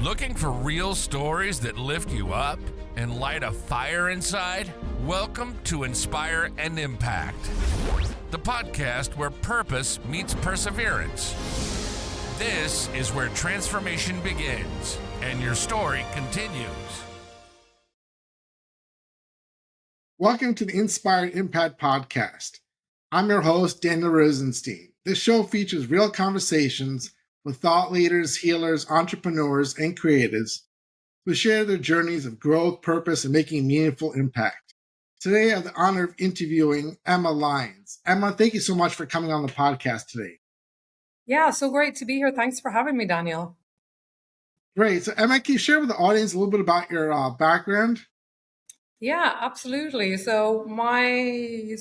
Looking for real stories that lift you up and light a fire inside? Welcome to Inspire and Impact, the podcast where purpose meets perseverance. This is where transformation begins and your story continues. Welcome to the Inspire and Impact podcast. I'm your host, Daniel Rosenstein. This show features real conversations with thought leaders, healers, entrepreneurs, and creatives who share their journeys of growth, purpose, and making a meaningful impact. Today, I have the honor of interviewing Emma Lyons. Emma, thank you so much for coming on the podcast today. Yeah, so great to be here. Thanks for having me, Daniel. Great. So, Emma, can you share with the audience a little bit about your background? Yeah, absolutely. So my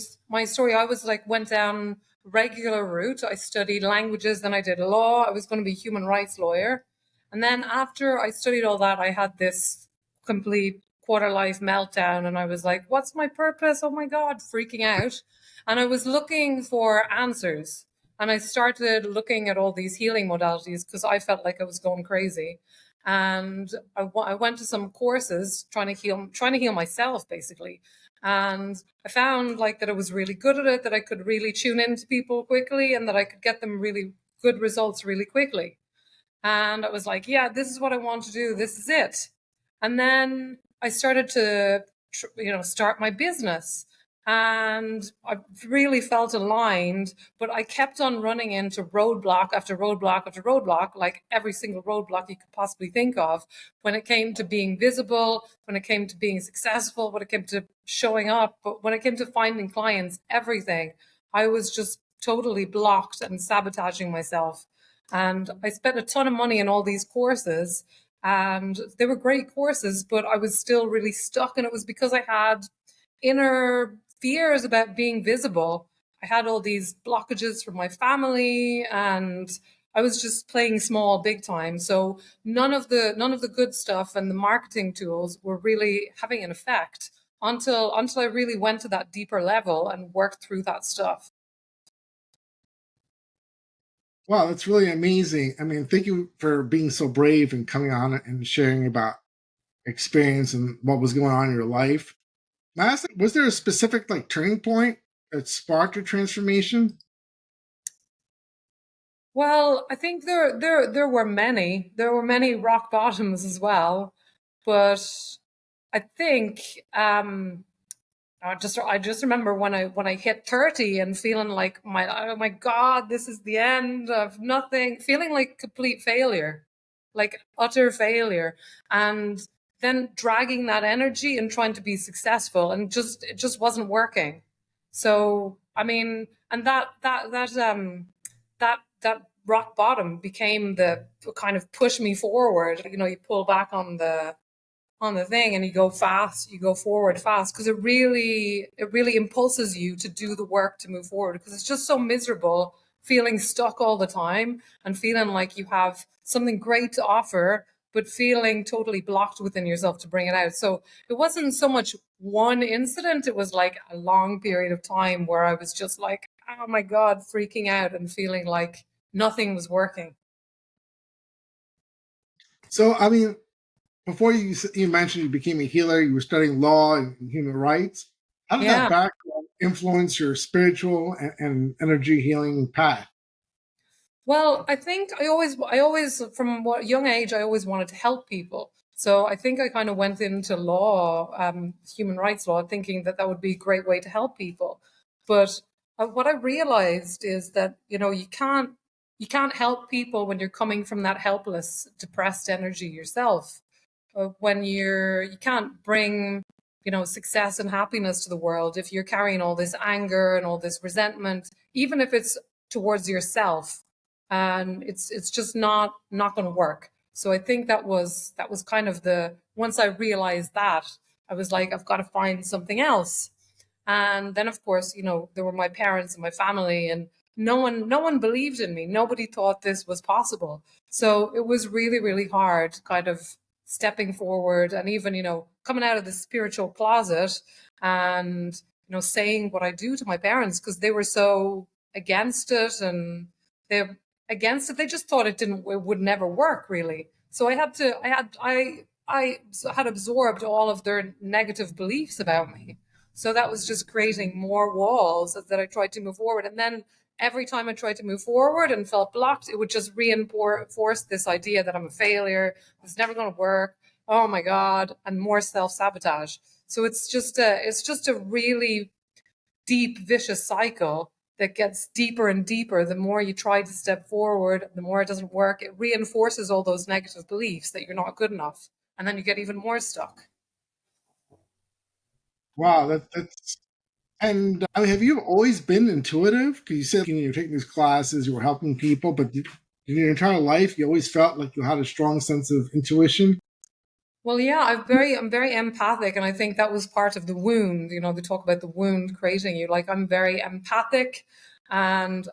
story, I went down regular route. I studied languages, then I did law. I was going to be a human rights lawyer. And then after I studied all that, I had this complete quarter life meltdown. And I was like, what's my purpose? Oh my God, freaking out. And I was looking for answers. And I started looking at all these healing modalities because I felt like I was going crazy. And I went to some courses trying to heal myself, basically. And I found that I was really good at it, that I could really tune into people quickly and that I could get them really good results really quickly. And I was like, yeah, this is what I want to do. This is it. And then I started to, start my business. And I really felt aligned, but I kept on running into roadblock after roadblock after roadblock, like every single roadblock you could possibly think of, when it came to being visible, when it came to being successful, when it came to showing up, but when it came to finding clients, everything. I was just totally blocked and sabotaging myself. And I spent a ton of money in all these courses, and they were great courses, but I was still really stuck. And it was because I had inner fears about being visible. I had all these blockages from my family, and I was just playing small big time. So none of the good stuff and the marketing tools were really having an effect until I really went to that deeper level and worked through that stuff. Wow, that's really amazing. I mean, thank you for being so brave and coming on and sharing about experience and what was going on in your life. Was there a specific turning point that sparked your transformation? Well, I think there were many. There were many rock bottoms as well, but I think I just remember when I hit 30 and feeling like oh my God, this is the end of nothing, feeling like complete failure, like utter failure, and then dragging that energy and trying to be successful, and it just wasn't working. So I mean, and that rock bottom became the kind of push me forward. You pull back on the thing and you go forward fast, because it really impulses you to do the work to move forward, because it's just so miserable feeling stuck all the time and feeling like you have something great to offer but feeling totally blocked within yourself to bring it out. So it wasn't so much one incident, it was like a long period of time where I was just like, oh my God, freaking out and feeling like nothing was working. So, I mean, before you mentioned you became a healer, you were studying law and human rights. How did that background influence your spiritual and energy healing path? Well, I think I always, from a young age, I always wanted to help people. So I think I kind of went into law, human rights law, thinking that would be a great way to help people. But what I realized is that, you can't help people when you're coming from that helpless, depressed energy yourself. When you can't bring, success and happiness to the world if you're carrying all this anger and all this resentment, even if it's towards yourself. And it's just not going to work. So I think that was kind of once I realized that, I was like, I've got to find something else. And then of course, there were my parents and my family, and no one believed in me. Nobody thought this was possible. So it was really, really hard kind of stepping forward, and even, coming out of the spiritual closet and, saying what I do to my parents, because they were so against it, and they're against it. They just thought it would never work, really. So I had absorbed all of their negative beliefs about me. So that was just creating more walls that I tried to move forward. And then every time I tried to move forward and felt blocked, it would just reinforce this idea that I'm a failure. It's never going to work. Oh my God. And more self-sabotage. So it's just a really deep, vicious cycle that gets deeper and deeper. The more you try to step forward, the more it doesn't work. It reinforces all those negative beliefs that you're not good enough. And then you get even more stuck. Wow, that's and I mean, have you always been intuitive? Because you said you're taking these classes, you were helping people, but in your entire life, you always felt like you had a strong sense of intuition. Well, yeah, I'm very empathic, and I think that was part of the wound. You know, they talk about the wound creating you. Like, I'm very empathic, and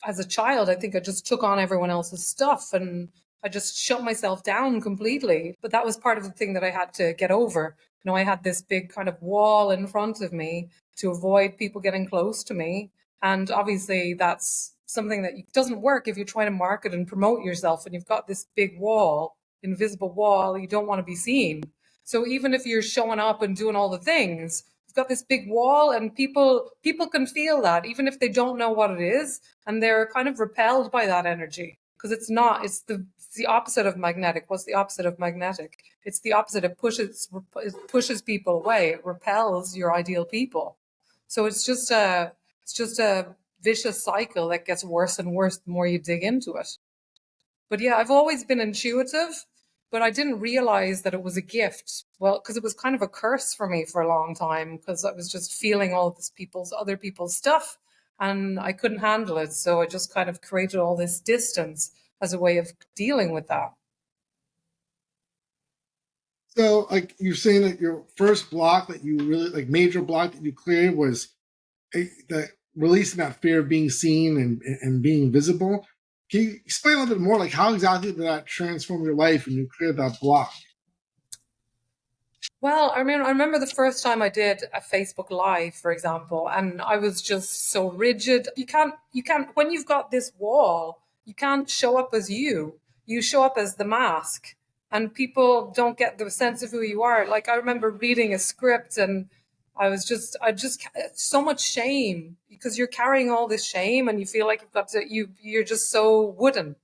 as a child, I think I just took on everyone else's stuff, and I just shut myself down completely. But that was part of the thing that I had to get over. You know, I had this big kind of wall in front of me to avoid people getting close to me, and obviously that's something that doesn't work if you're trying to market and promote yourself, and you've got this big wall, invisible wall. You don't want to be seen. So even if you're showing up and doing all the things, you've got this big wall, and people can feel that even if they don't know what it is, and they're kind of repelled by that energy, because it's the opposite of magnetic. What's the opposite of magnetic? It's the opposite. It pushes people away. It repels your ideal people. So it's just a vicious cycle that gets worse and worse the more you dig into it. But yeah, I've always been intuitive, but I didn't realize that it was a gift. Well, because it was kind of a curse for me for a long time, because I was just feeling all this other people's stuff, and I couldn't handle it. So I just kind of created all this distance as a way of dealing with that. So, like you're saying that your first block that you really like, major block that you cleared was the releasing that fear of being seen and being visible. Can you explain a little bit more, like how exactly did that transform your life when you cleared that block? Well, I remember the first time I did a Facebook Live, for example, and I was just so rigid. You can't, when you've got this wall, you can't show up as you. You show up as the mask, and people don't get the sense of who you are. Like, I remember reading a script, and I just, so much shame, because you're carrying all this shame, and you feel like you're just so wooden,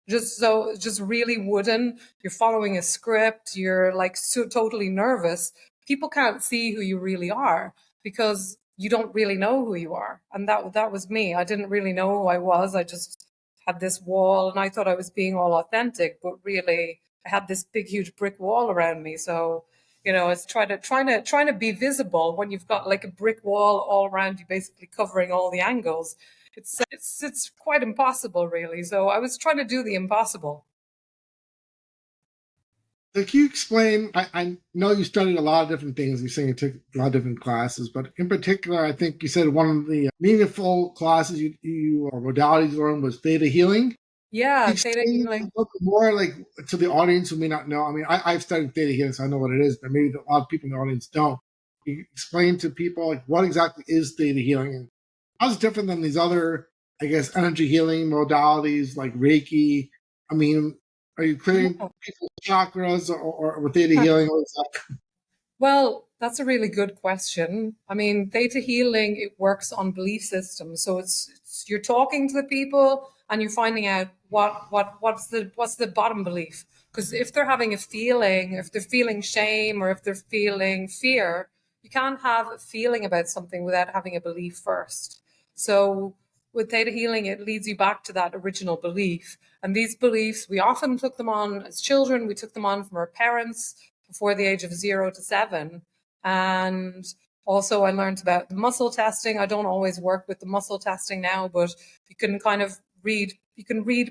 just really wooden. You're following a script. You're like so totally nervous. People can't see who you really are, because you don't really know who you are. And that was me. I didn't really know who I was. I just had this wall, and I thought I was being all authentic, but really I had this big huge brick wall around me. So, you know, it's trying to be visible when you've got like a brick wall all around you, basically covering all the angles. It's quite impossible, really. So I was trying to do the impossible. Like, can you explain? I know you studied a lot of different things. You're saying you took a lot of different classes, but in particular, I think you said one of the meaningful classes you or modalities you learned was theta healing. Can Yeah, you theta explain a healing. little bit more, like to the audience who may not know? I mean, I've studied theta healing, so I know what it is, but maybe a lot of people in the audience don't. Can you explain to people like what exactly is theta healing and how's it different than these other, I guess, energy healing modalities like Reiki? I mean, are you clearing Yeah. people's chakras or with theta healing? What is that? Well, that's a really good question. I mean, theta healing, it works on belief systems. So it's you're talking to the people, and you're finding out what's the bottom belief. Because if they're having a feeling, if they're feeling shame, or if they're feeling fear, you can't have a feeling about something without having a belief first. So with theta healing, it leads you back to that original belief. And these beliefs, we often took them on as children. We took them on from our parents before the age of 0 to 7. And also, I learned about the muscle testing. I don't always work with the muscle testing now, but you can kind of read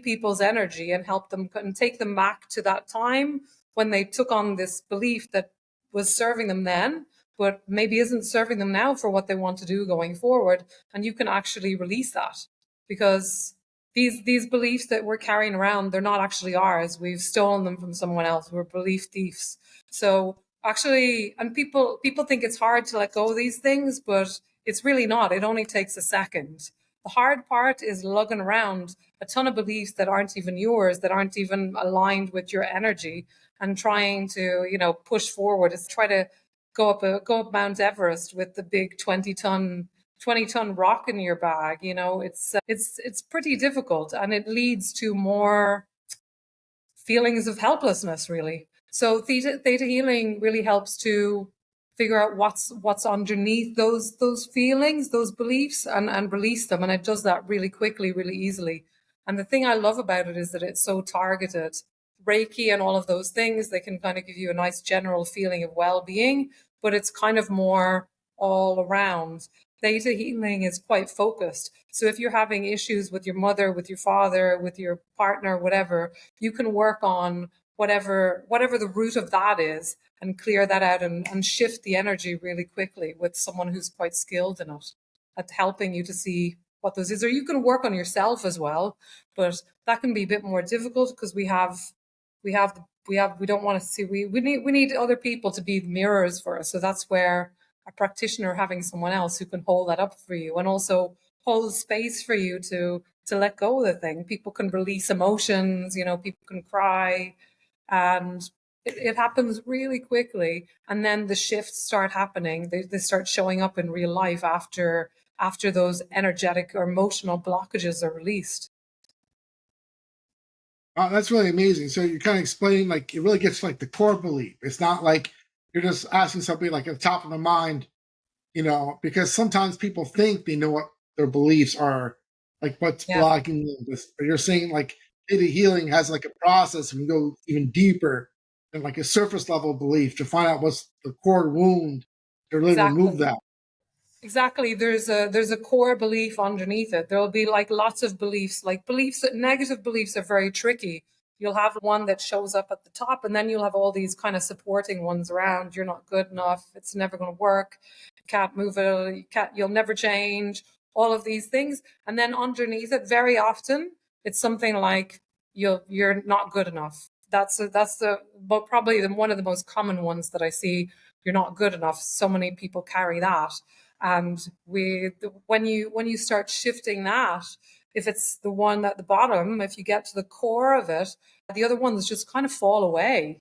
people's energy and help them and take them back to that time when they took on this belief that was serving them then, but maybe isn't serving them now for what they want to do going forward. And you can actually release that, because these beliefs that we're carrying around, they're not actually ours. We've stolen them from someone else. We're belief thieves. So actually, and people think it's hard to let go of these things, but it's really not. It only takes a second. The hard part is lugging around a ton of beliefs that aren't even yours, that aren't even aligned with your energy, and trying to, push forward. It's try to go up Mount Everest with the big 20-ton rock in your bag. It's pretty difficult, and it leads to more feelings of helplessness, really. So theta healing really helps to figure out what's underneath those feelings, those beliefs, and release them. And it does that really quickly, really easily. And the thing I love about it is that it's so targeted. Reiki and all of those things, they can kind of give you a nice general feeling of well-being, but it's kind of more all around. Theta healing is quite focused. So if you're having issues with your mother, with your father, with your partner, whatever, you can work on whatever the root of that is and clear that out and shift the energy really quickly with someone who's quite skilled in it at helping you to see what those is. Or you can work on yourself as well, but that can be a bit more difficult because we don't want to see, we need other people to be mirrors for us. So that's where a practitioner, having someone else who can hold that up for you and also hold space for you to let go of the thing. People can release emotions, people can cry, and it happens really quickly. And then the shifts start happening. They start showing up in real life after those energetic or emotional blockages are released. That's really amazing. So you're kind of explaining, like, it really gets like the core belief. It's not like you're just asking somebody like at the top of the mind, because sometimes people think they know what their beliefs are, like what's blocking them. But you're saying like data healing has like a process and go even deeper than like a surface level belief to find out what's the core wound to really remove that. Exactly. There's a core belief underneath it. There'll be like lots of beliefs, negative beliefs are very tricky. You'll have one that shows up at the top, and then you'll have all these kind of supporting ones around. You're not good enough. It's never going to work. You can't move it. You'll never change. All of these things. And then underneath it, very often, it's something like you're not good enough. But probably one of the most common ones that I see. You're not good enough. So many people carry that. And when you start shifting that, if it's the one at the bottom, if you get to the core of it, the other ones just kind of fall away.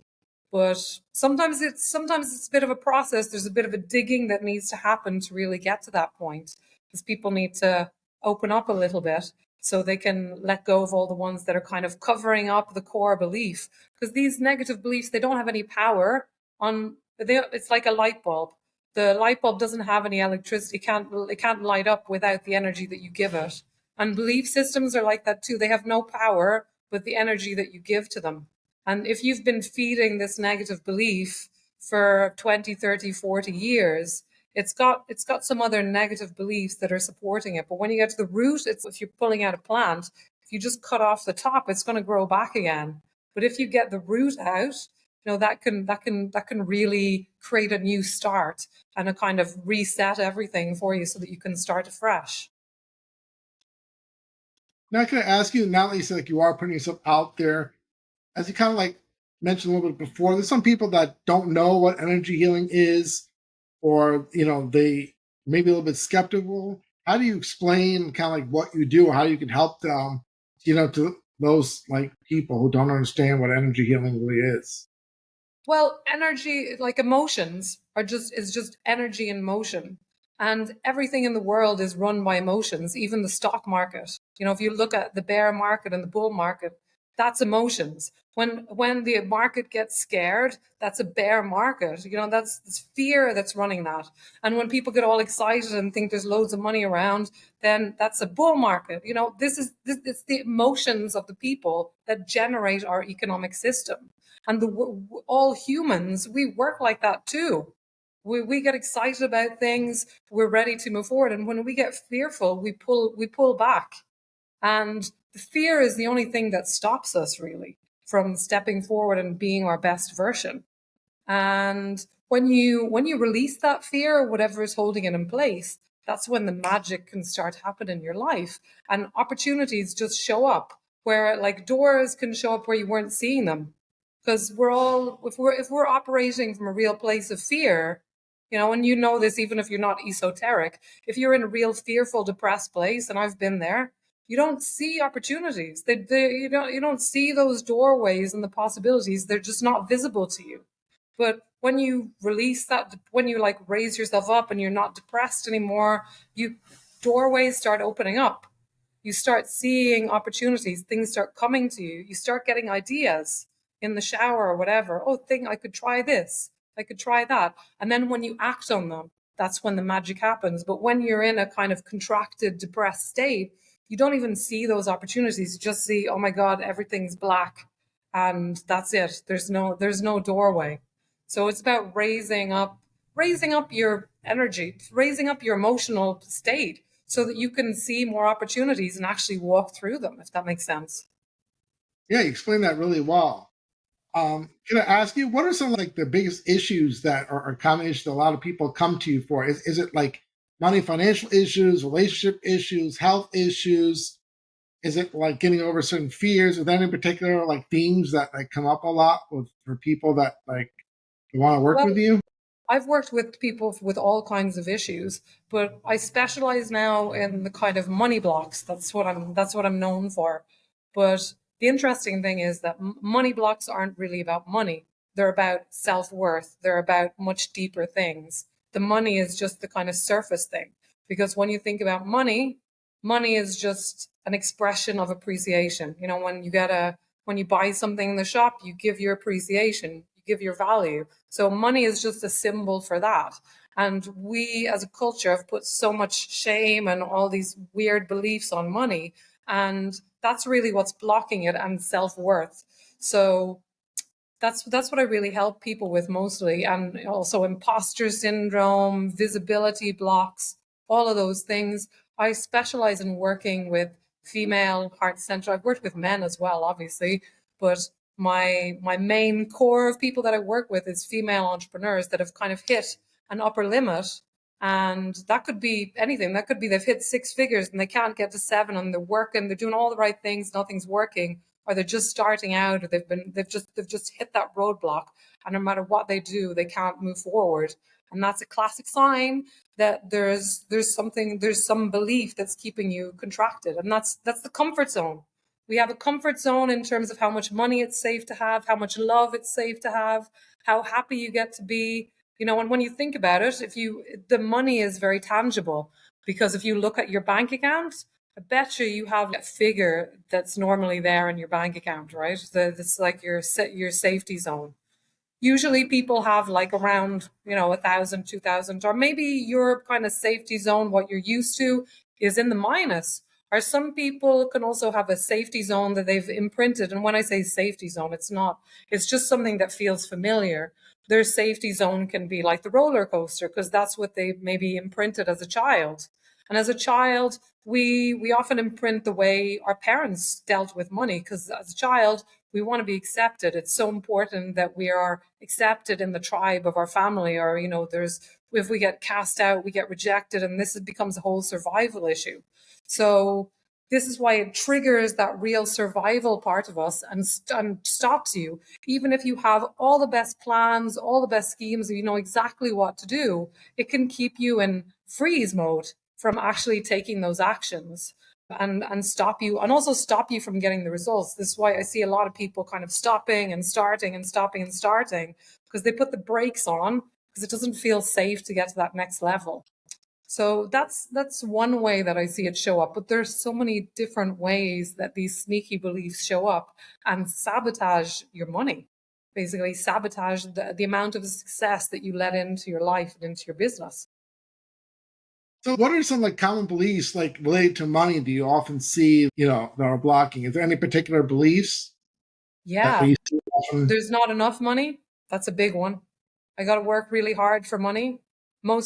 But sometimes it's a bit of a process. There's a bit of a digging that needs to happen to really get to that point, because people need to open up a little bit so they can let go of all the ones that are kind of covering up the core belief. Because these negative beliefs, they don't have any power on. It's like a light bulb. The light bulb doesn't have any electricity. It can't light up without the energy that you give it. And belief systems are like that too. They have no power with the energy that you give to them. And if you've been feeding this negative belief for 20, 30, 40 years, it's got some other negative beliefs that are supporting it. But when you get to the root, it's if you're pulling out a plant, if you just cut off the top, it's going to grow back again. But if you get the root out, that can really create a new start and a kind of reset everything for you so that you can start afresh. Now, can I ask you, now that you said like you are putting yourself out there, as you kind of like mentioned a little bit before, there's some people that don't know what energy healing is, or they may be a little bit skeptical. How do you explain kind of like what you do, or how you can help them, to those like people who don't understand what energy healing really is? Well, energy, like emotions, is just energy in motion. And everything in the world is run by emotions, even the stock market. If you look at the bear market and the bull market, that's emotions. When the market gets scared, that's a bear market. That's fear that's running that. And when people get all excited and think there's loads of money around, then that's a bull market. It's the emotions of the people that generate our economic system. And all humans, we work like that too. We get excited about things. We're ready to move forward. And when we get fearful, we pull back. And the fear is the only thing that stops us really from stepping forward and being our best version. And when you release that fear, whatever is holding it in place, that's when the magic can start happening in your life. And opportunities just show up, where like doors can show up where you weren't seeing them. Because if we're operating from a real place of fear, And you know this even if you're not esoteric. If you're in a real fearful, depressed place, and I've been there, you don't see opportunities. You don't see those doorways and the possibilities. They're just not visible to you. But when you release that, when you like raise yourself up and you're not depressed anymore, doorways start opening up. You start seeing opportunities, things start coming to you. You start getting ideas in the shower or whatever. Oh, I could try this. I could try that. And then when you act on them, that's when the magic happens. But when you're in a kind of contracted, depressed state, you don't even see those opportunities. You just see, oh my God, everything's black. And that's it. There's no doorway. So it's about raising up your energy, raising up your emotional state so that you can see more opportunities and actually walk through them, if that makes sense. Yeah, you explained that really well. Can I ask you, what are some like the biggest issues that are common issues that a lot of people come to you for? Is it like money, financial issues, relationship issues, health issues? Is it like getting over certain fears? Are there any particular like themes that come up a lot for people that like want to work Well, with you? I've worked with people with all kinds of issues, but I specialize now in the kind of money blocks. That's what I'm known for. But the interesting thing is that money blocks aren't really about money. They're about self-worth. They're about much deeper things. The money is just the kind of surface thing. Because when you think about money, money is just an expression of appreciation. When you buy something in the shop, you give your appreciation, you give your value. So money is just a symbol for that. And we as a culture have put so much shame and all these weird beliefs on money. And that's really what's blocking it, and self-worth. So that's what I really help people with mostly. And also imposter syndrome, visibility blocks, all of those things. I specialize in working with female heart center. I've worked with men as well, obviously, but my main core of people that I work with is female entrepreneurs that have kind of hit an upper limit. And that could be anything. That could be they've hit six figures and they can't get to seven, and they're working, they're doing all the right things, nothing's working, or they're just starting out, or they've just hit that roadblock, and no matter what they do, they can't move forward. And that's a classic sign that there's some belief that's keeping you contracted, and that's the comfort zone. We have a comfort zone in terms of how much money it's safe to have, how much love it's safe to have, how happy you get to be. And when you think about it, the money is very tangible, because if you look at your bank account, I bet you have a figure that's normally there in your bank account, right? That's like your safety zone. Usually people have like around, 1,000, 2,000, or maybe your kind of safety zone, what you're used to, is in the minus. Or some people can also have a safety zone that they've imprinted. And when I say safety zone, it's just something that feels familiar. Their safety zone can be like the roller coaster, because that's what they maybe imprinted as a child. And as a child, we often imprint the way our parents dealt with money, because as a child, we want to be accepted. It's so important that we are accepted in the tribe of our family, or, if we get cast out, we get rejected, and becomes a whole survival issue. So this is why it triggers that real survival part of us, and stops you. Even if you have all the best plans, all the best schemes, you know exactly what to do, it can keep you in freeze mode from actually taking those actions, and stop you, and also stop you from getting the results. This is why I see a lot of people kind of stopping and starting and stopping and starting, because they put the brakes on because it doesn't feel safe to get to that next level. So that's one way that I see it show up. But there's so many different ways that these sneaky beliefs show up and sabotage your money. Basically, sabotage the amount of success that you let into your life and into your business. So, what are some like common beliefs like related to money do you often see, that are blocking? Is there any particular beliefs that Yeah, you see often? there's not enough money. That's a big one. I got to work really hard for money.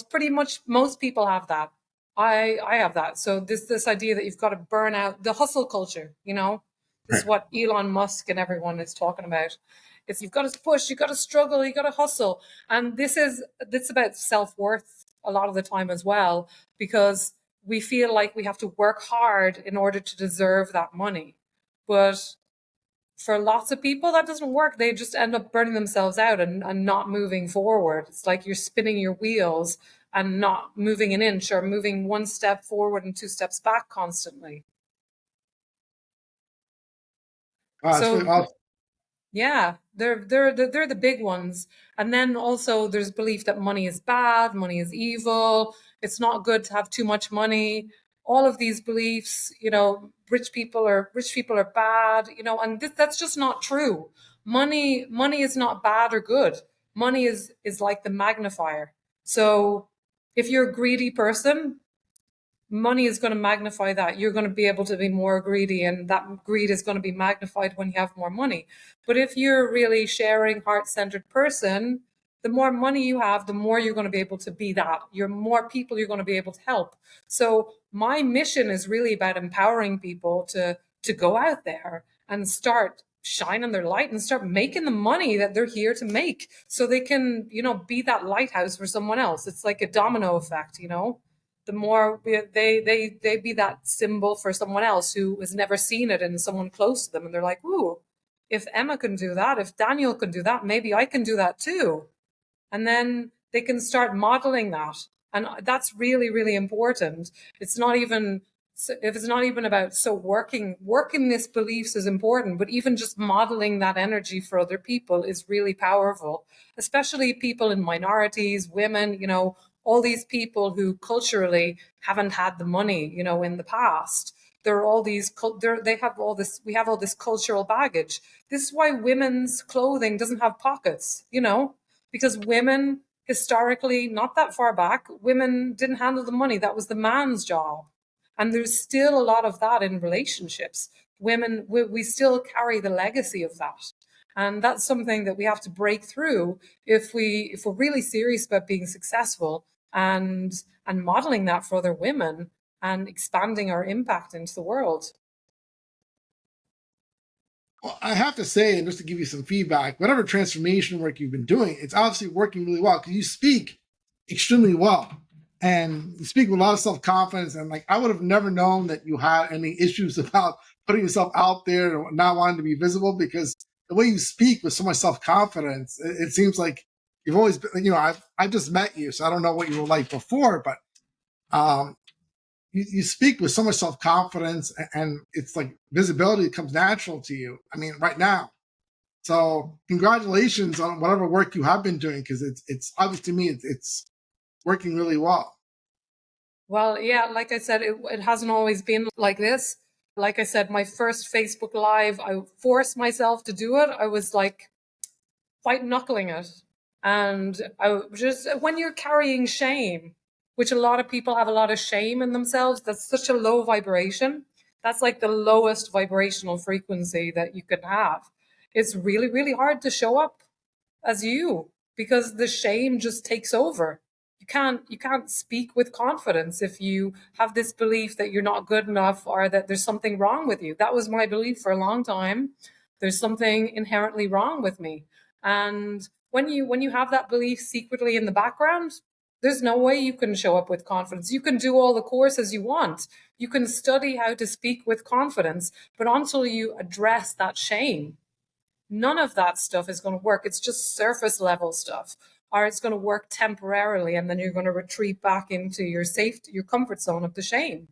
Pretty much most people have that. I have that. So this idea that you've got to burn out, the hustle culture, this is Right. what Elon Musk and everyone is talking about. It's you've got to push, you've got to struggle, you've got to hustle. And this about self-worth a lot of the time as well, because we feel like we have to work hard in order to deserve that money. But for lots of people, that doesn't work. They just end up burning themselves out and not moving forward. It's like you're spinning your wheels and not moving an inch, or moving one step forward and two steps back constantly. That's really So awesome. yeah, they're the big ones. And then also there's belief that money is bad, money is evil, it's not good to have too much money. All of these beliefs, rich people are bad, and that's just not true. Money is not bad or good. Money is like the magnifier. So if you're a greedy person, money is going to magnify that. You're going to be able to be more greedy, and that greed is going to be magnified when you have more money. But if you're a really sharing, heart-centered person, the more money you have, the more you're going to be able to be that. You're more people you're going to be able to help. So my mission is really about empowering people to go out there and start shining their light and start making the money that they're here to make, so they can, be that lighthouse for someone else. It's like a domino effect. The more they be that symbol for someone else who has never seen it in someone close to them, and they're like, ooh, if Emma can do that, if Daniel can do that, maybe I can do that too. And then they can start modeling that. And that's really, really important. If it's not even about, so working this beliefs is important, but even just modeling that energy for other people is really powerful, especially people in minorities, women, all these people who culturally haven't had the money, in the past. There are all these, they have all this, we have all this cultural baggage. This is why women's clothing doesn't have pockets, because women historically, not that far back, women didn't handle the money. That was the man's job. And there's still a lot of that in relationships. Women, we still carry the legacy of that. And that's something that we have to break through if we're really serious about being successful, and modeling that for other women and expanding our impact into the world. Well, I have to say, and just to give you some feedback, whatever transformation work you've been doing, it's obviously working really well, because you speak extremely well. And you speak with a lot of self-confidence. And like, I would have never known that you had any issues about putting yourself out there and not wanting to be visible, because the way you speak with so much self-confidence, it seems like you've always been, I've just met you, so I don't know what you were like before, but you speak with so much self-confidence, and it's like visibility comes natural to you. I mean, right now. So congratulations on whatever work you have been doing, because it's obvious to me it's working really well. Well, yeah, like I said, it hasn't always been like this. Like I said, my first Facebook Live, I forced myself to do it. I was like white knuckling it. And when you're carrying shame, which a lot of people have a lot of shame in themselves, that's such a low vibration. That's like the lowest vibrational frequency that you can have. It's really, really hard to show up as you, because the shame just takes over. You can't speak with confidence if you have this belief that you're not good enough, or that there's something wrong with you. That was my belief for a long time. There's something inherently wrong with me. And when you have that belief secretly in the background, there's no way you can show up with confidence. You can do all the courses you want. You can study how to speak with confidence, but until you address that shame, none of that stuff is going to work. It's just surface level stuff, or it's going to work temporarily, and then you're going to retreat back into your comfort zone of the shame,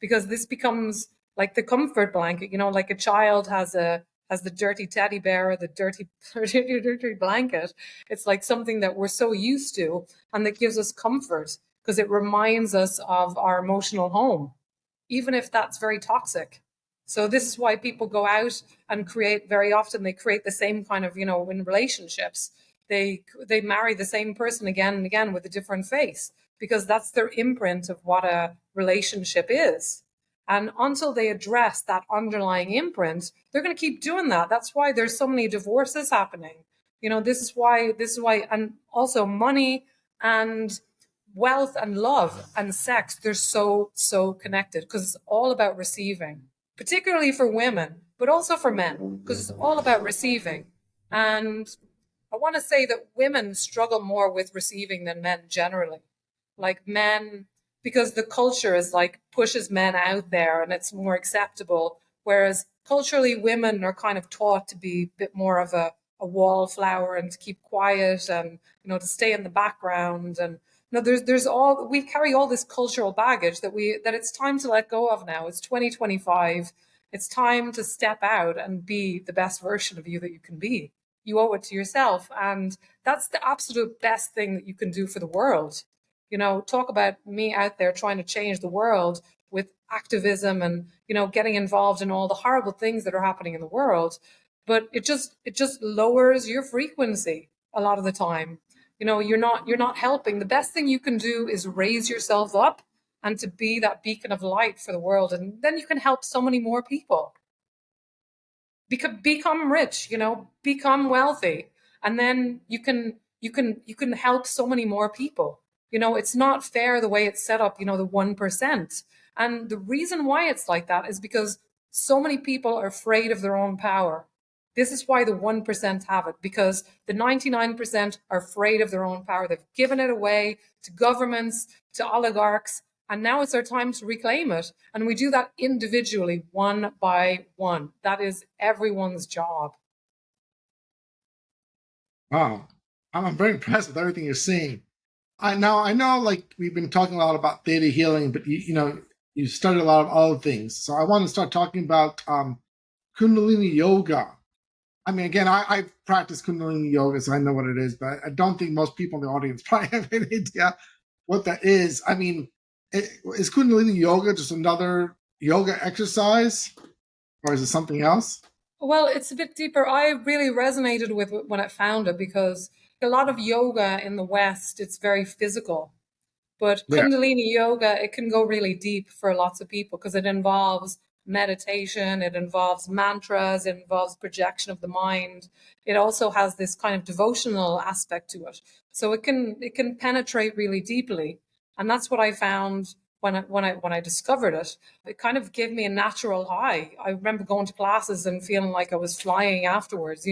because this becomes like the comfort blanket. Like a child has the dirty teddy bear, or the dirty dirty blanket. It's like something that we're so used to, and that gives us comfort because it reminds us of our emotional home, even if that's very toxic. So this is why people go out and very often they create the same kind of, in relationships, they marry the same person again and again with a different face, because that's their imprint of what a relationship is. And until they address that underlying imprint, they're going to keep doing that. That's why there's so many divorces happening. This is why, and also money and wealth and love and sex, they're so connected, because it's all about receiving, particularly for women, but also for men, because it's all about receiving. And I want to say that women struggle more with receiving than men generally. Like men, because the culture is like pushes men out there and it's more acceptable, whereas culturally, women are kind of taught to be a bit more of a wallflower and to keep quiet and, to stay in the background. And, we carry all this cultural baggage that it's time to let go of now. It's 2025. It's time to step out and be the best version of you that you can be. You owe it to yourself. And that's the absolute best thing that you can do for the world. Talk about me out there trying to change the world with activism and, getting involved in all the horrible things that are happening in the world. But it just lowers your frequency a lot of the time. You're not helping. The best thing you can do is raise yourself up and to be that beacon of light for the world. And then you can help so many more people. Become rich, become wealthy. And then you can help so many more people. It's not fair the way it's set up, the 1%. And the reason why it's like that is because so many people are afraid of their own power. This is why the 1% have it, because the 99% are afraid of their own power. They've given it away to governments, to oligarchs, and now it's our time to reclaim it. And we do that individually, one by one. That is everyone's job. Wow. I'm very impressed with everything you're saying. I know like we've been talking a lot about theta healing, but you studied a lot of other things. So I want to start talking about Kundalini yoga. I mean, again, I practice Kundalini yoga, so I know what it is, but I don't think most people in the audience probably have any idea what that is. I mean, is Kundalini yoga just another yoga exercise, or is it something else? Well, it's a bit deeper. I really resonated with it when I found it because a lot of yoga in the West, it's very physical. But Yeah. Kundalini yoga, it can go really deep for lots of people because it involves meditation, it involves mantras, it involves projection of the mind. It also has this kind of devotional aspect to it. So it can penetrate really deeply. And that's what I found when I discovered it. It kind of gave me a natural high. I remember going to classes and feeling like I was flying afterwards,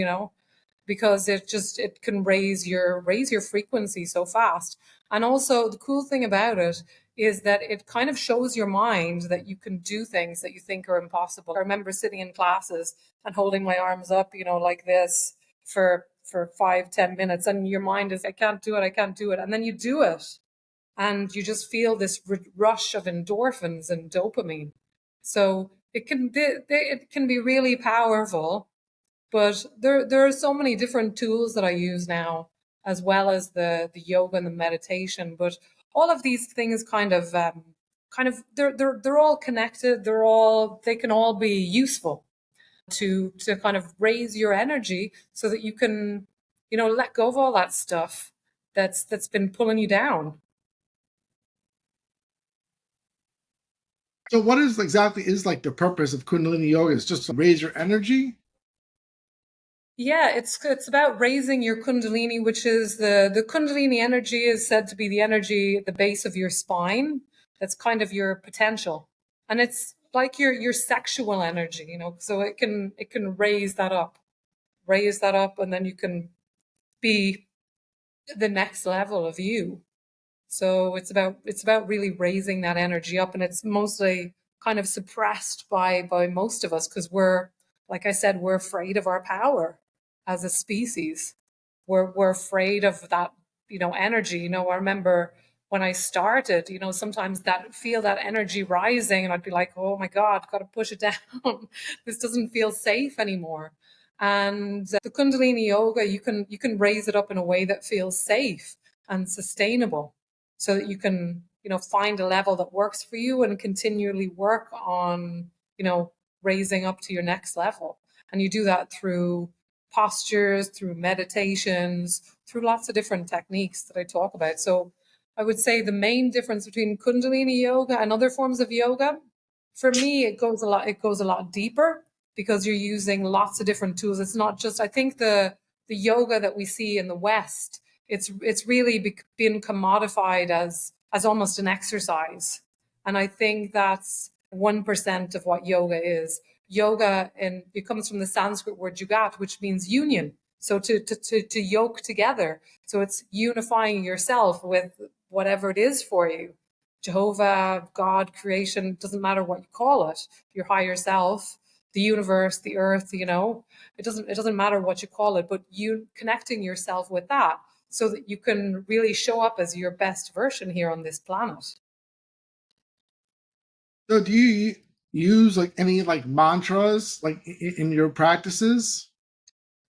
because it can raise your frequency so fast. And also the cool thing about it is that it kind of shows your mind that you can do things that you think are impossible. I remember sitting in classes and holding my arms up, like this for 5-10 minutes, and your mind is, I can't do it. And then you do it. And you just feel this rush of endorphins and dopamine. So it can be really powerful. But there are so many different tools that I use now, as well as the yoga and the meditation. But all of these things they're all connected. They can all be useful to kind of raise your energy so that you can, let go of all that stuff that's been pulling you down. So what exactly is like the purpose of Kundalini yoga? Is just to raise your energy? Yeah, it's about raising your Kundalini, which is the Kundalini energy is said to be the energy at the base of your spine. That's kind of your potential, and it's like your sexual energy, So it can raise that up, and then you can be the next level of you. So it's about really raising that energy up, and it's mostly kind of suppressed by most of us because like I said, we're afraid of our power as a species. We're afraid of that, energy. I remember when I started, sometimes feel that energy rising, and I'd be like, oh my God, got to push it down. This doesn't feel safe anymore. And the Kundalini yoga, you can raise it up in a way that feels safe and sustainable, so that you can, find a level that works for you and continually work on, raising up to your next level. And you do that through postures, through meditations, through lots of different techniques that I talk about. So I would say the main difference between Kundalini yoga and other forms of yoga, for me, it goes a lot deeper because you're using lots of different tools. It's not just, I think the yoga that we see in the West, it's really been commodified as almost an exercise. And I think that's 1% of what yoga is. Yoga, and it comes from the Sanskrit word yugat, which means union. So to yoke together. So it's unifying yourself with whatever it is for you. Jehovah, God, creation, doesn't matter what you call it, your higher self. the universe, the earth, it doesn't matter what you call it, but you connecting yourself with that so that you can really show up as your best version here on this planet. So do you use like any like mantras like in your practices?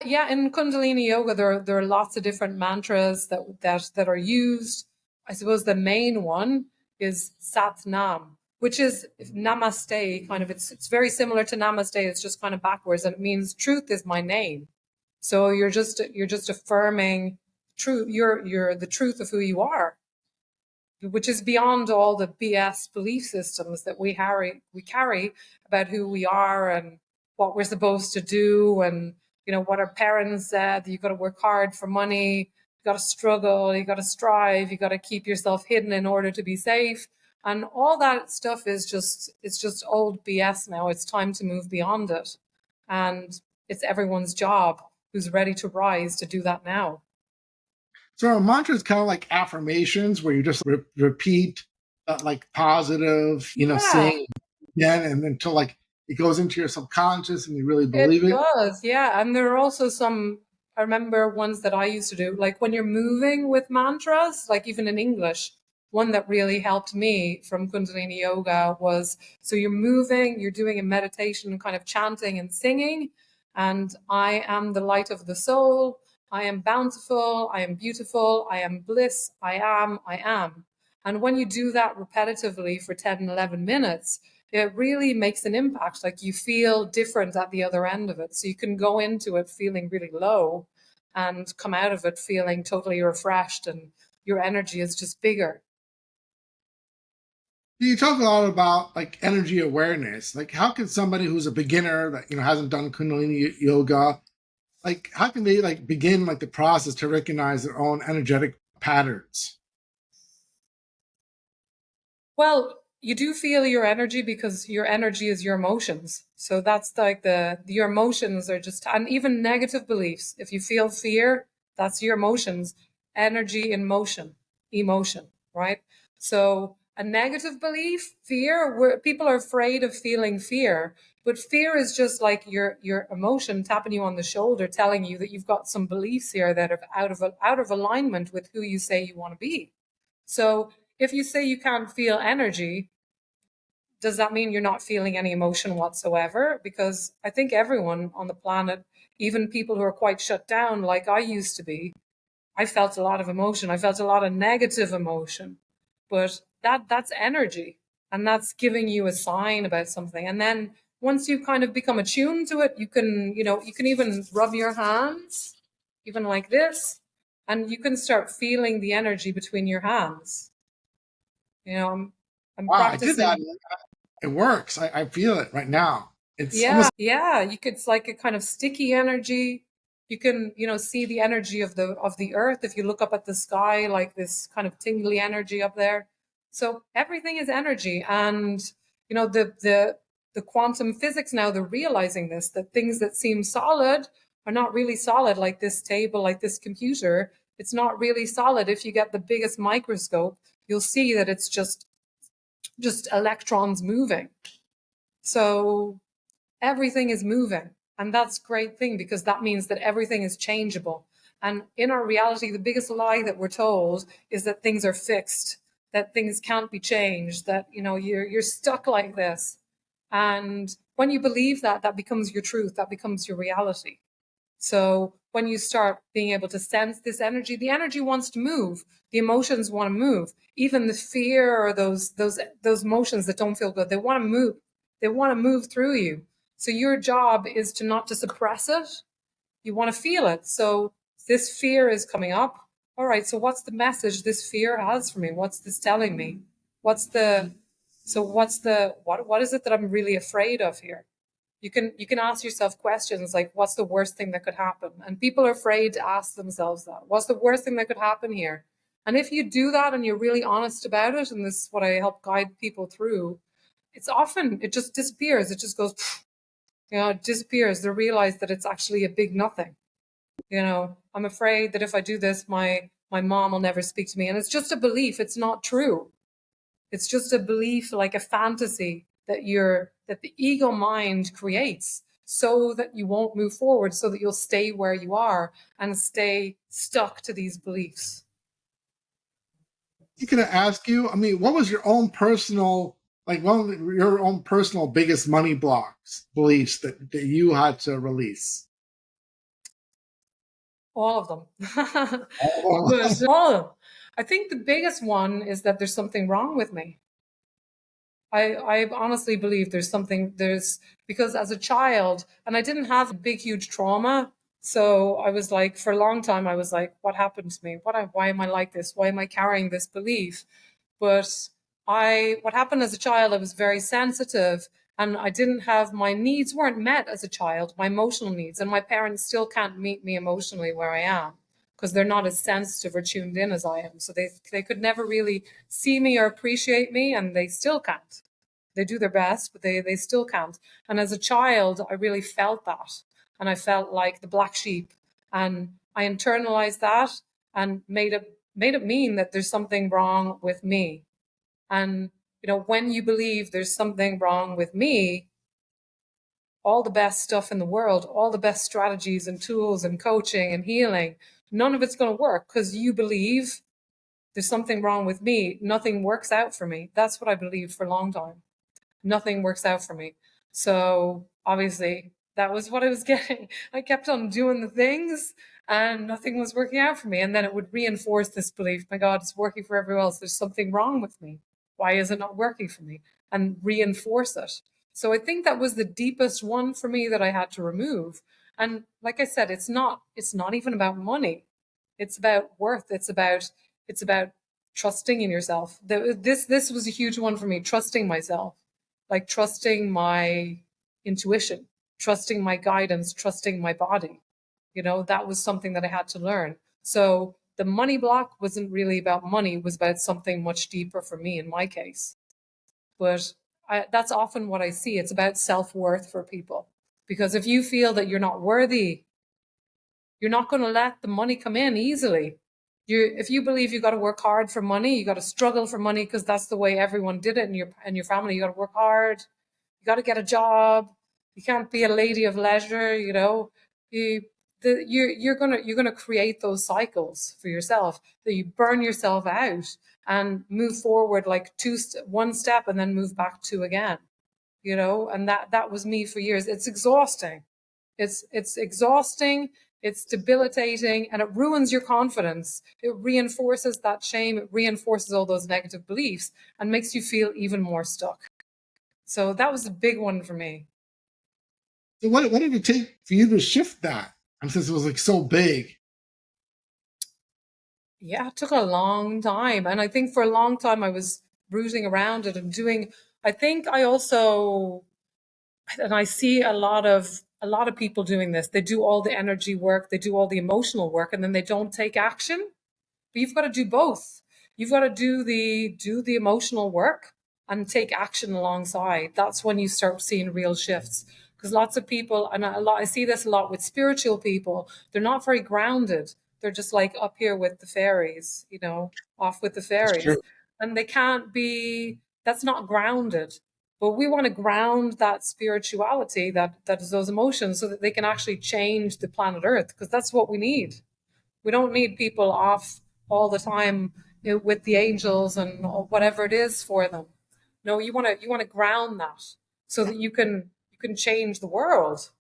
Yeah, in Kundalini yoga, there are lots of different mantras that are used. I suppose the main one is Sat Nam, which is Namaste. Kind of, it's very similar to Namaste. It's just kind of backwards, and it means truth is my name. So you're just affirming truth. You're the truth of who you are, which is beyond all the BS belief systems that we carry about who we are and what we're supposed to do, and what our parents said. You've got to work hard for money, you got to struggle, you got to strive, you got to keep yourself hidden in order to be safe, and all that stuff is just old BS now. It's time to move beyond it, and it's everyone's job who's ready to rise to do that now. So a mantra is kind of like affirmations where you just repeat like positive, saying again, and until like it goes into your subconscious and you really believe it. It does, yeah. And there are also some, I remember ones that I used to do, like when you're moving with mantras, like even in English, one that really helped me from Kundalini yoga was, so you're moving, you're doing a meditation, kind of chanting and singing, and I am the light of the soul, I am bountiful, I am beautiful, I am bliss, I am, I am. And when you do that repetitively for 10, 11 minutes, it really makes an impact. Like you feel different at the other end of it. So you can go into it feeling really low and come out of it feeling totally refreshed, and your energy is just bigger. You talk a lot about like energy awareness. Like how can somebody who's a beginner that hasn't done Kundalini yoga, like how can they like begin like the process to recognize their own energetic patterns? Well, you do feel your energy because your energy is your emotions. So that's like your emotions are just, and even negative beliefs. If you feel fear, that's your emotions. Energy in motion, emotion, right? So a negative belief, fear, where people are afraid of feeling fear, but fear is just like your emotion tapping you on the shoulder, telling you that you've got some beliefs here that are out of alignment with who you say you want to be. So if you say you can't feel energy, does that mean you're not feeling any emotion whatsoever? Because I think everyone on the planet, even people who are quite shut down like I used to be, I felt a lot of emotion. I felt a lot of negative emotion. But that's energy, and that's giving you a sign about something. And then once you kind of become attuned to it, you can even rub your hands, even like this, and you can start feeling the energy between your hands. I'm Wow, I did that. practicing. It works. I feel it right now. It's Yeah, almost yeah. It's like a kind of sticky energy. You can, see the energy of the earth if you look up at the sky, like this kind of tingly energy up there. So everything is energy, and the quantum physics now they're realizing this, that things that seem solid are not really solid, like this table, like this computer. It's not really solid. If you get the biggest microscope, you'll see that it's just electrons moving. So everything is moving. And that's a great thing, because that means that everything is changeable. And in our reality, the biggest lie that we're told is that things are fixed, that things can't be changed, that you're stuck like this. And when you believe that, that becomes your truth, that becomes your reality. So when you start being able to sense this energy, the energy wants to move. The emotions want to move. Even the fear or those emotions that don't feel good, they want to move. They want to move through you. So your job is to not to suppress it. You want to feel it. So this fear is coming up. All right. So what's the message this fear has for me? What's this telling me? What is it that I'm really afraid of here? You can ask yourself questions like, what's the worst thing that could happen? And people are afraid to ask themselves that. What's the worst thing that could happen here? And if you do that and you're really honest about it, and this is what I help guide people through, it just disappears. It just goes, it disappears. They realize that it's actually a big nothing. I'm afraid that if I do this, my mom will never speak to me. And it's just a belief. It's not true. It's just a belief, like a fantasy that the ego mind creates so that you won't move forward, so that you'll stay where you are and stay stuck to these beliefs. I'm gonna ask you, I mean, what was your own personal, like one of your own personal biggest money blocks, beliefs that you had to release? All of them. Oh, But all of them. I think the biggest one is that there's something wrong with me. I honestly believe because as a child, and I didn't have a big, huge trauma. So I was like, for a long time, I was like, what happened to me? Why am I like this? Why am I carrying this belief? But what happened as a child, I was very sensitive, and my needs weren't met as a child, my emotional needs, and my parents still can't meet me emotionally where I am because they're not as sensitive or tuned in as I am. So they could never really see me or appreciate me, and they still can't. They do their best, but they still can't. And as a child, I really felt that. And I felt like the black sheep. And I internalized that and made it mean that there's something wrong with me. And, when you believe there's something wrong with me, all the best stuff in the world, all the best strategies and tools and coaching and healing, none of it's going to work because you believe there's something wrong with me. Nothing works out for me. That's what I believed for a long time. Nothing works out for me. So obviously that was what I was getting. I kept on doing the things and nothing was working out for me. And then it would reinforce this belief, my God, it's working for everyone else. There's something wrong with me. Why is it not working for me? And reinforce it. So I think that was the deepest one for me that I had to remove. And like I said, it's not even about money. It's about worth. It's about trusting in yourself. This was a huge one for me, trusting myself, like trusting my intuition, trusting my guidance, trusting my body. That was something that I had to learn. So the money block wasn't really about money, it was about something much deeper for me in my case. But that's often what I see. It's about self-worth for people. Because if you feel that you're not worthy, you're not going to let the money come in easily. If you believe you got to work hard for money, you got to struggle for money because that's the way everyone did it in your family. You got to work hard. You got to get a job. You can't be a lady of leisure. You're gonna create those cycles for yourself that you burn yourself out and move forward like one step and then move back two again. And that was me for years. It's exhausting. It's exhausting. It's debilitating, and it ruins your confidence. It reinforces that shame. It reinforces all those negative beliefs and makes you feel even more stuck. So that was a big one for me. So what did it take for you to shift that? Since it was like so big. Yeah, it took a long time. And I think for a long time I was rooting around it and I think I also, and I see a lot of people doing this. They do all the energy work, they do all the emotional work, and then they don't take action. But you've got to do both. You've got to do the emotional work and take action alongside. That's when you start seeing real shifts. Because lots of people, and I see this a lot with spiritual people, they're not very grounded. They're just like up here with the fairies, off with the fairies. And they can't be, that's not grounded. But we want to ground that spirituality, that is those emotions, so that they can actually change the planet Earth, because that's what we need. We don't need people off all the time with the angels and whatever it is for them. No, you want to ground that so that you can change the world.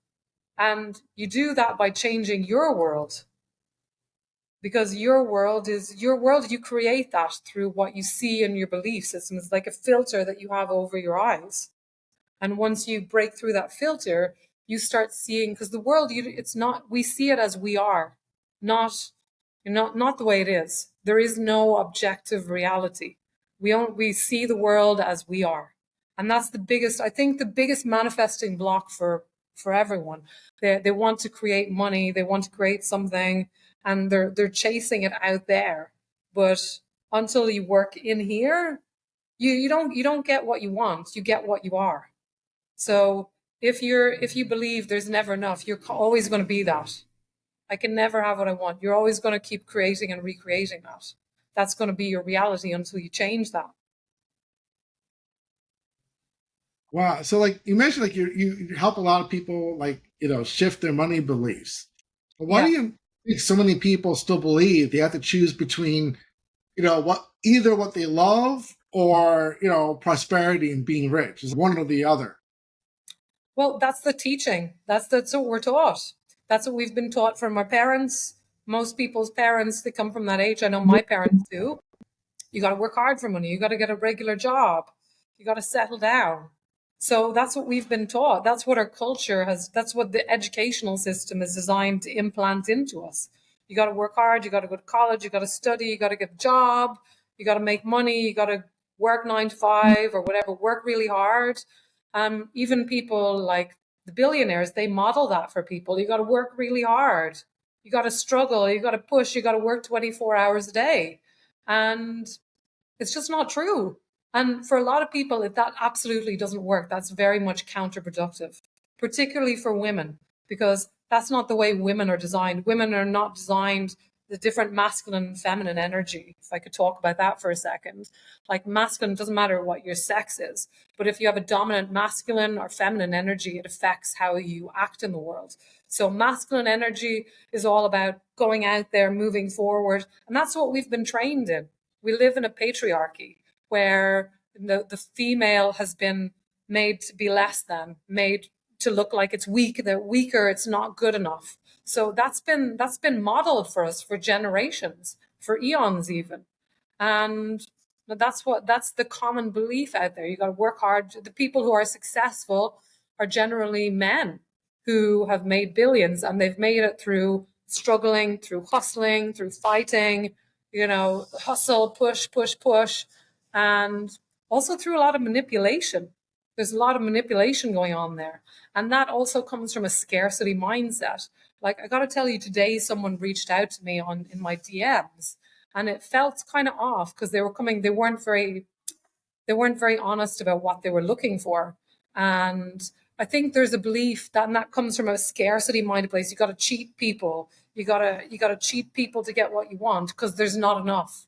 And you do that by changing your world. Because your world, you create that through what you see in your belief system. It's like a filter that you have over your eyes. And once you break through that filter, you start seeing, because the world, we see it as we are, not the way it is. There is no objective reality. We see the world as we are. And that's I think the biggest manifesting block for everyone. They want to create money, they want to create something, and they're chasing it out there. But until you work in here, you don't get what you want, you get what you are. So if you believe there's never enough, you're always going to be that. I can never have what I want. You're always going to keep creating and recreating that. That's going to be your reality until you change that. Wow. So like you mentioned, like you help a lot of people, like, shift their money beliefs. But why do Yeah. you think so many people still believe they have to choose between, either what they love or, prosperity and being rich? Is one or the other? Well, that's the teaching. That's what we're taught. That's what we've been taught from our parents. Most people's parents, they come from that age. I know my parents do. You got to work hard for money. You got to get a regular job. You got to settle down. So that's what we've been taught. That's what our culture has, that's what the educational system is designed to implant into us. You got to work hard. You got to go to college. You got to study. You got to get a job. You got to make money. You got to work 9 to 5 or whatever, work really hard. Even people like the billionaires, they model that for people. You got to work really hard. You got to struggle. You got to push. You got to work 24 hours a day. And it's just not true. And for a lot of people, that absolutely doesn't work. That's very much counterproductive, particularly for women, because that's not the way women are designed. Women are not designed the different masculine and feminine energy. If I could talk about that for a second, like masculine, doesn't matter what your sex is, but if you have a dominant masculine or feminine energy, it affects how you act in the world. So masculine energy is all about going out there, moving forward. And that's what we've been trained in. We live in a patriarchy where the female has been made to be less than, made to look like it's weak, they're weaker, it's not good enough. So that's been modeled for us for generations, for eons even. And that's the common belief out there. You got to work hard. The people who are successful are generally men who have made billions, and they've made it through struggling, through hustling, through fighting, hustle, push, push, push, and also through a lot of manipulation. There's a lot of manipulation going on there. And that also comes from a scarcity mindset. Like, I got to tell you, today someone reached out to me in my DMs, and it felt kind of off because they weren't very honest about what they were looking for. And I think there's a belief that, and that comes from a scarcity minded place. You got to cheat people. You got to cheat people to get what you want because there's not enough.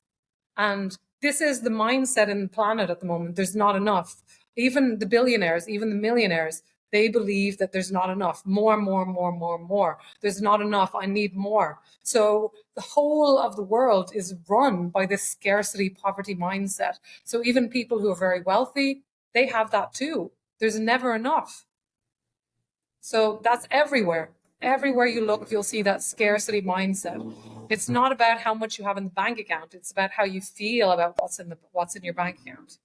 And this is the mindset in the planet at the moment. There's not enough. Even the billionaires, even the millionaires, they believe that there's not enough. More, more, more, more, more. There's not enough. I need more. So the whole of the world is run by this scarcity poverty mindset. So even people who are very wealthy, they have that too. There's never enough. So that's everywhere. Everywhere you look, you'll see that scarcity mindset. It's not about how much you have in the bank account. It's about how you feel about what's in your bank account.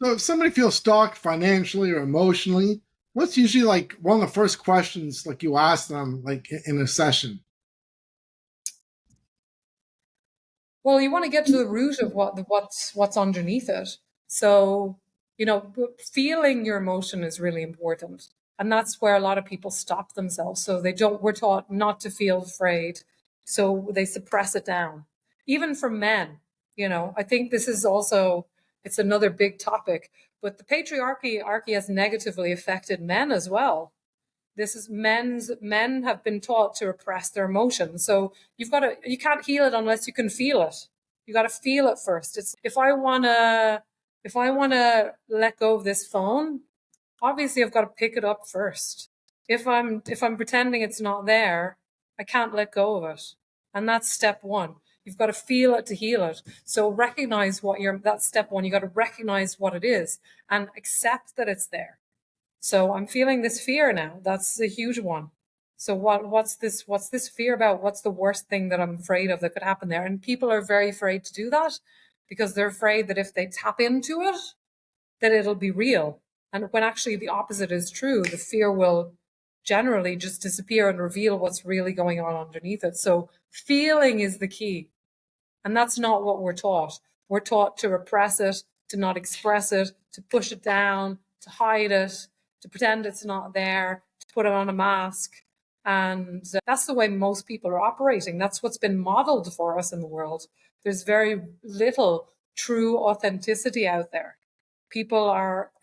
So if somebody feels stuck financially or emotionally, what's usually like one of the first questions like you ask them like in a session? Well, you want to get to the root of what's underneath it. So, feeling your emotion is really important. And that's where a lot of people stop themselves. So we're taught not to feel afraid. So they suppress it down. Even for men, I think this is also, it's another big topic, but the patriarchy has negatively affected men as well. This is men have been taught to repress their emotions. So you can't heal it unless you can feel it. You got to feel it first. It's if I want to let go of this phone, obviously I've got to pick it up first. If I'm pretending it's not there, I can't let go of it. And that's step one. You've got to feel it to heal it. So recognize that's step one. You got to recognize what it is and accept that it's there. So I'm feeling this fear now. That's a huge one. So what's this fear about? What's the worst thing that I'm afraid of that could happen there? And people are very afraid to do that because they're afraid that if they tap into it, that it'll be real. And when actually the opposite is true, the fear will generally just disappear and reveal what's really going on underneath it. So feeling is the key. And that's not what we're taught. We're taught to repress it, to not express it, to push it down, to hide it, to pretend it's not there, to put it on a mask. And that's the way most people are operating. That's what's been modeled for us in the world. There's very little true authenticity out there.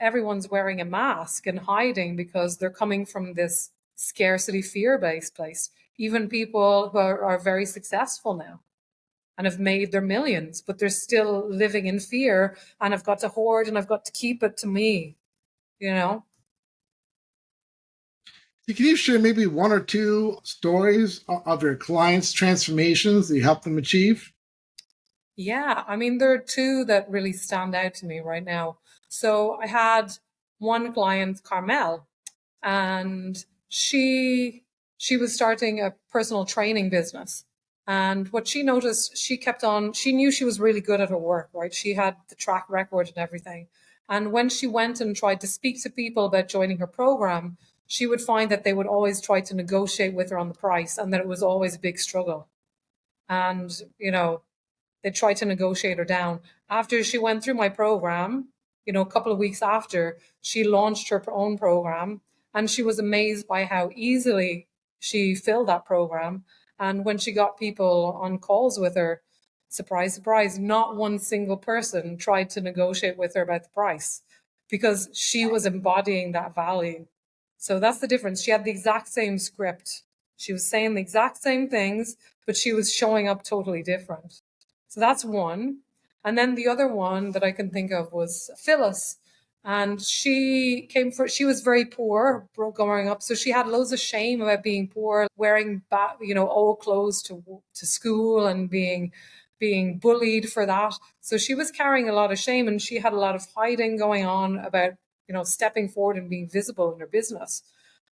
Everyone's wearing a mask and hiding because they're coming from this scarcity fear-based place. Even people who are very successful now. and have made their millions, but they're still living in fear, and I've got to hoard and I've got to keep it to me, you know? Can you share maybe one or two stories of your clients' transformations that you helped them achieve? Yeah, I mean, there are two that really stand out to me right now. So I had one client, Carmel, and she was starting a personal training business. And what she noticed, she knew she was really good at her work, right? She had the track record and everything. And when she went and tried to speak to people about joining her program, she would find that they would always try to negotiate with her on the price, and that it was always a big struggle. And, they tried to negotiate her down. After she went through my program, a couple of weeks after, she launched her own program, and she was amazed by how easily she filled that program. And when she got people on calls with her, surprise, surprise, not one single person tried to negotiate with her about the price, because she was embodying that value. So that's the difference. She had the exact same script. She was saying the exact same things, but she was showing up totally different. So that's one. And then the other one that I can think of was Phyllis. And she was very poor growing up. So she had loads of shame about being poor, wearing old clothes to school, and being bullied for that. So she was carrying a lot of shame, and she had a lot of hiding going on about, stepping forward and being visible in her business.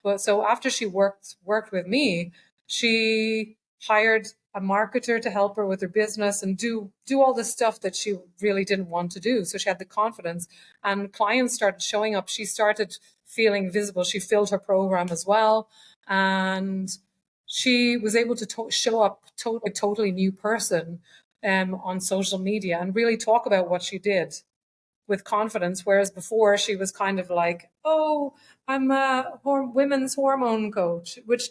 But so after she worked with me, she hired a marketer to help her with her business and do all the stuff that she really didn't want to do. So she had the confidence, and clients started showing up. She started feeling visible. She filled her program as well. And she was able to show up a totally new person on social media and really talk about what she did with confidence, whereas before she was kind of like, oh, I'm a women's hormone coach, which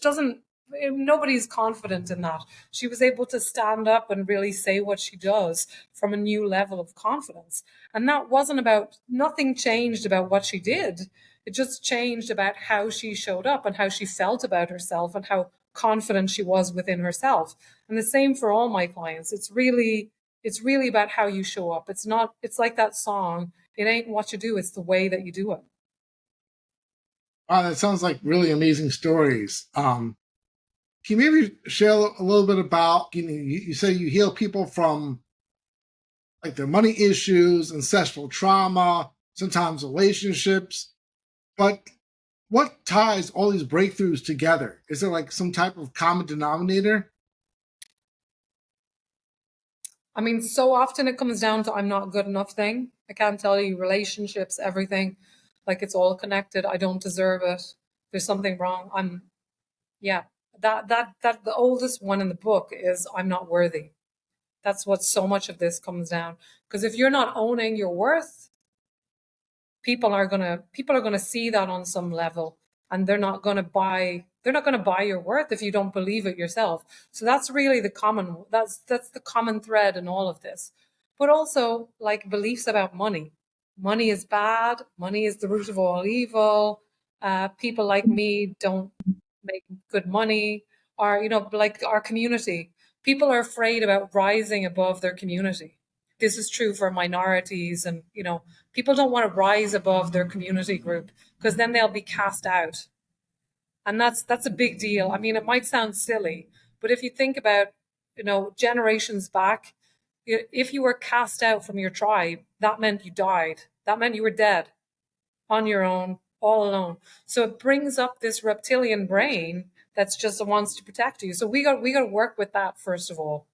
nobody's confident in that. She was able to stand up and really say what she does from a new level of confidence. And that wasn't about, nothing changed about what she did. It just changed about how she showed up and how she felt about herself and how confident she was within herself. And the same for all my clients. It's really about how you show up. It's like that song. It ain't what you do, it's the way that you do it. Wow, that sounds like really amazing stories. Can you maybe share a little bit about, you say you heal people from like their money issues, ancestral trauma, sometimes relationships, but what ties all these breakthroughs together? Is there like some type of common denominator? I mean, so often it comes down to I'm not good enough thing. I can't tell you, relationships, everything, like it's all connected. I don't deserve it. There's something wrong. Yeah, that the oldest one in the book is I'm not worthy. That's what so much of this comes down. Because if you're not owning your worth, people are gonna see that on some level, and they're not gonna buy your worth if you don't believe it yourself. So that's really that's the common thread in all of this. But also, like, beliefs about money. Money is bad. Money is the root of all evil. People like me don't make good money. Or, like our community. People are afraid about rising above their community. This is true for minorities, and people don't want to rise above their community group, because then they'll be cast out. And that's a big deal. I mean, it might sound silly, but if you think about, generations back, if you were cast out from your tribe, that meant you died. That meant you were dead on your own, all alone. So it brings up this reptilian brain that's just wants to protect you. So we got to work with that first of all.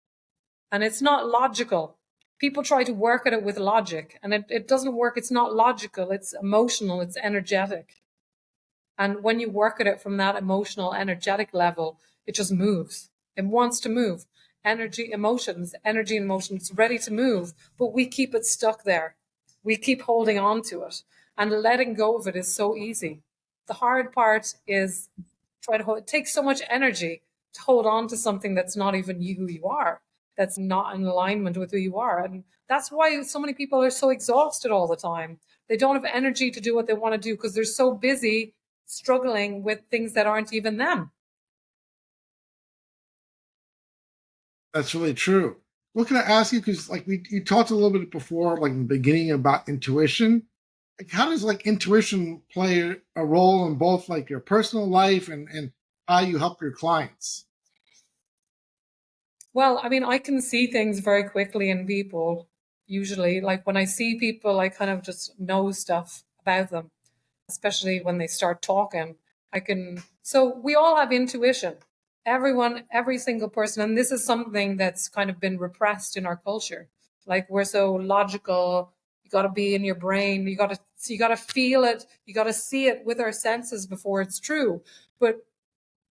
And it's not logical. People try to work at it with logic, and it doesn't work. It's not logical. It's emotional. It's energetic. And when you work at it from that emotional, energetic level, it just moves. It wants to move. Energy and emotion, it's ready to move, but we keep it stuck there. We keep holding on to it, and letting go of it is so easy. The hard part is it takes so much energy to hold on to something that's not even you, who you are, that's not in alignment with who you are. And that's why so many people are so exhausted all the time. They don't have energy to do what they want to do because they're so busy struggling with things that aren't even them. That's really true. What can I ask you? Because you talked a little bit before, like in the beginning, about intuition. Like, how does like intuition play a role in both like your personal life and how you help your clients? Well, I mean, I can see things very quickly in people, usually. Like when I see people, I kind of just know stuff about them, especially when they start talking. So we all have intuition. Everyone, every single person. And this is something that's kind of been repressed in our culture. Like we're so logical. You got to be in your brain. You got to feel it. You got to see it with our senses before it's true. But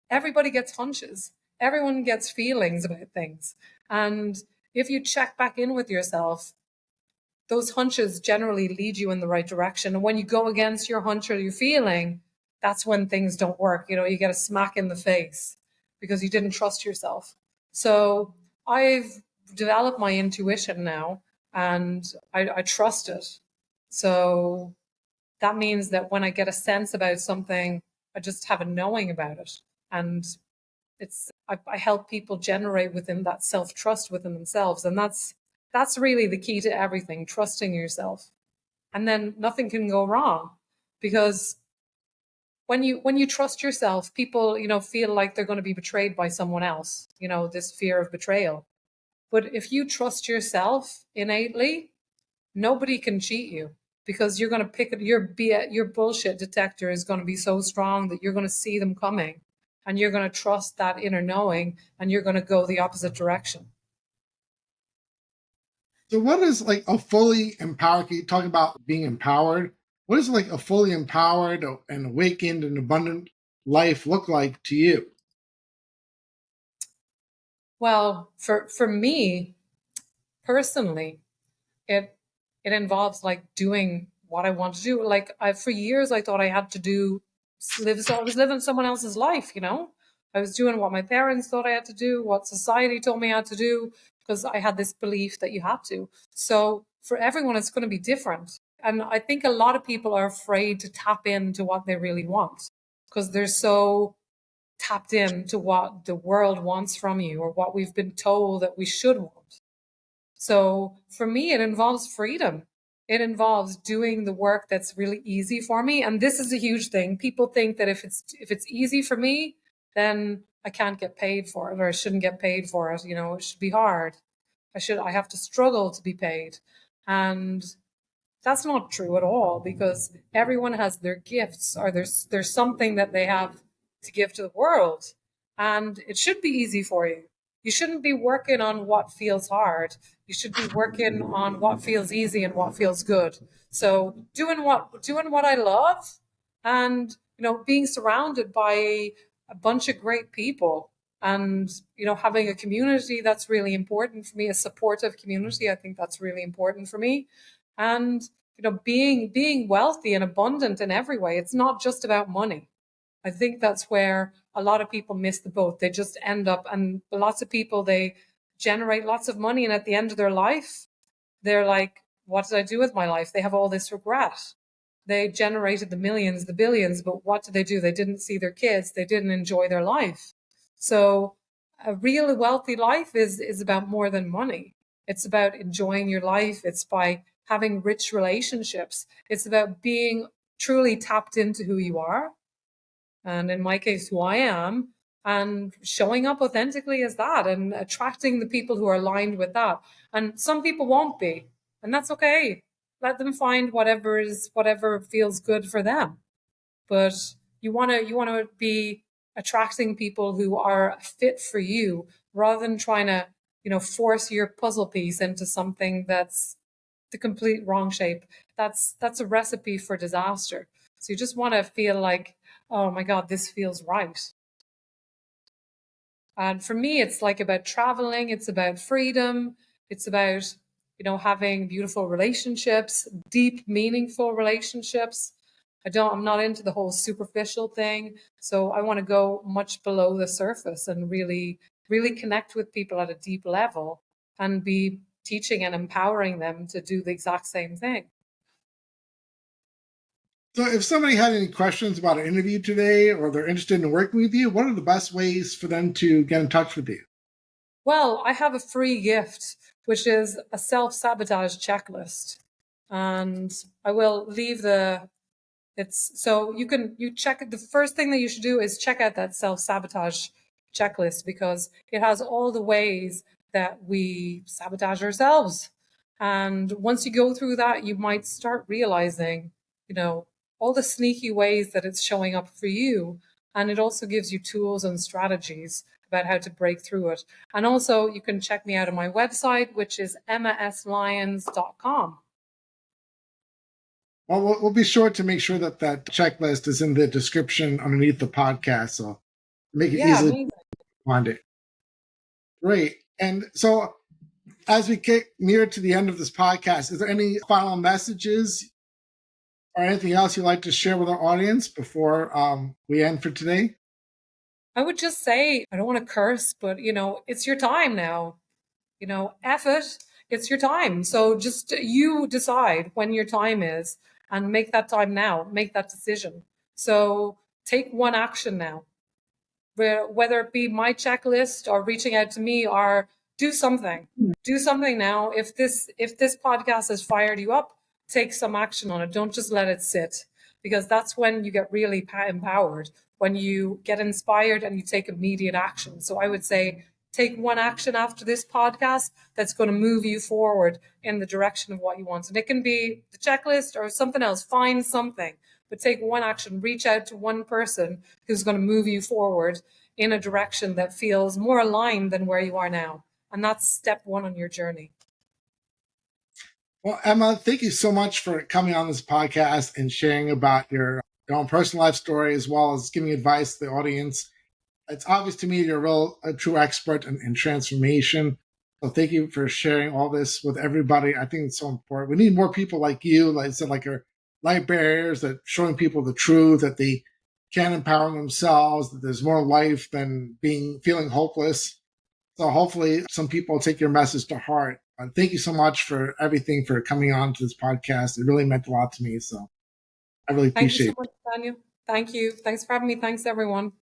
everybody gets hunches. Everyone gets feelings about things. And if you check back in with yourself, those hunches generally lead you in the right direction. And when you go against your hunch or your feeling, that's when things don't work. You get a smack in the face because you didn't trust yourself. So I've developed my intuition now and I trust it. So that means that when I get a sense about something, I just have a knowing about it. And I help people generate within that self-trust within themselves. And that's really the key to everything, trusting yourself. And then nothing can go wrong because when you trust yourself, people, feel like they're going to be betrayed by someone else, this fear of betrayal. But if you trust yourself innately, nobody can cheat you because you're going to pick it. Your bullshit detector is going to be so strong that you're going to see them coming and you're going to trust that inner knowing and you're going to go the opposite direction. So, what is like a fully empowered? Can you talk about being empowered? What does like a fully empowered and awakened and abundant life look like to you? Well, for me personally, it it involves like doing what I want to do. Like for years I thought I had to live, so I was living someone else's life. I was doing what my parents thought I had to do, what society told me I had to do, because I had this belief that you had to. So for everyone it's going to be different. And I think a lot of people are afraid to tap into what they really want because they're so tapped into what the world wants from you or what we've been told that we should want. So for me, it involves freedom. It involves doing the work that's really easy for me. And this is a huge thing. People think that if it's easy for me, then I can't get paid for it or I shouldn't get paid for it. It should be hard. I have to struggle to be paid. And that's not true at all because everyone has their gifts or there's something that they have to give to the world. And it should be easy for you. You shouldn't be working on what feels hard. You should be working on what feels easy and what feels good. So doing what I love and being surrounded by a bunch of great people and having a community that's really important for me, a supportive community. I think that's really important for me. And being wealthy and abundant in every way. It's not just about money. I think that's where a lot of people miss the boat. They just end up, and lots of people, they generate lots of money, and at the end of their life, they're like, what did I do with my life? They have all this regret. They generated the millions, the billions, but what did they do? They didn't see their kids. They didn't enjoy their life. So a really wealthy life is about more than money. It's about enjoying your life. It's by having rich relationships. It's about being truly tapped into who you are. And in my case, who I am, and showing up authentically as that and attracting the people who are aligned with that. And some people won't be, and that's okay. Let them find whatever feels good for them. But you want to be attracting people who are fit for you rather than trying to force your puzzle piece into something that's the complete wrong shape. That's a recipe for disaster. So you just want to feel like, oh my god, this feels right. And for me, it's like about traveling, it's about freedom, it's about having beautiful relationships, deep meaningful relationships. I'm not into the whole superficial thing. So I want to go much below the surface and really, really connect with people at a deep level and be teaching and empowering them to do the exact same thing. So, if somebody had any questions about an interview today or they're interested in working with you, what are the best ways for them to get in touch with you? Well, I have a free gift which is a self-sabotage checklist. And I will leave so you check it. The first thing that you should do is check out that self-sabotage checklist, because it has all the ways that we sabotage ourselves. And once you go through that, you might start realizing, all the sneaky ways that it's showing up for you. And it also gives you tools and strategies about how to break through it. And also you can check me out on my website, which is emmaslyons.com. Well, we'll be sure to make sure that checklist is in the description underneath the podcast, so make it easily amazing. Find it. Great. And so as we get near to the end of this podcast, is there any final messages or anything else you'd like to share with our audience before we end for today? I would just say, I don't want to curse, but it's your time now. F it, it's your time. So just you decide when your time is and make that time now, make that decision. So take one action now, whether it be my checklist or reaching out to me, or do something now. If this podcast has fired you up, take some action on it. Don't just let it sit, because that's when you get really empowered, when you get inspired and you take immediate action. So I would say, take one action after this podcast that's going to move you forward in the direction of what you want. And it can be the checklist or something else. Find something, but take one action. Reach out to one person who's going to move you forward in a direction that feels more aligned than where you are now. And that's step one on your journey. Well, Emma, thank you so much for coming on this podcast and sharing about your own personal life story, as well as giving advice to the audience. It's obvious to me you're a true expert in transformation. So thank you for sharing all this with everybody. I think it's so important. We need more people like you, like I said, like our light barriers, that showing people the truth, that they can empower themselves, that there's more life than feeling hopeless. So hopefully some people take your message to heart. Thank you so much for everything, for coming on to this podcast. It really meant a lot to me. So I really appreciate it. Thank you so much, Daniel. Thank you. Thanks for having me. Thanks, everyone.